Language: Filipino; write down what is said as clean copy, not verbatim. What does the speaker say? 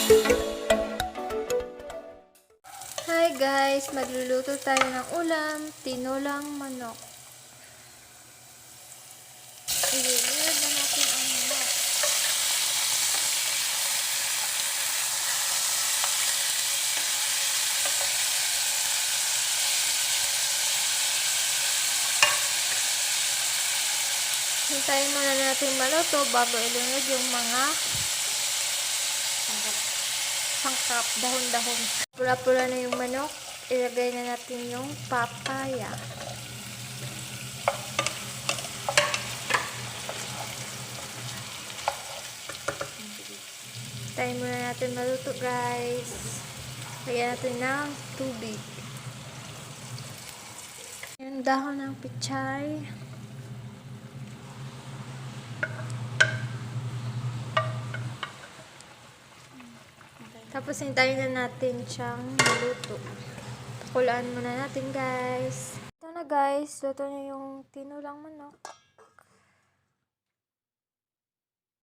Hi guys, magluluto tayo ng ulam, tinolang manok. Ililid na natin ang manok. Hintayin muna natin maluto bago ilunod yung mga sangkap, dahon-dahon. Pula-pula na yung manok, ilagay na natin yung papaya. Hintayin muna natin maluto guys. Lagyan natin ng tubig. Yung dahon ng pichay. Tapos hintayin na natin siyang maluto. Pakulaan muna natin guys. Ito na guys, luto na yung tinulang manok.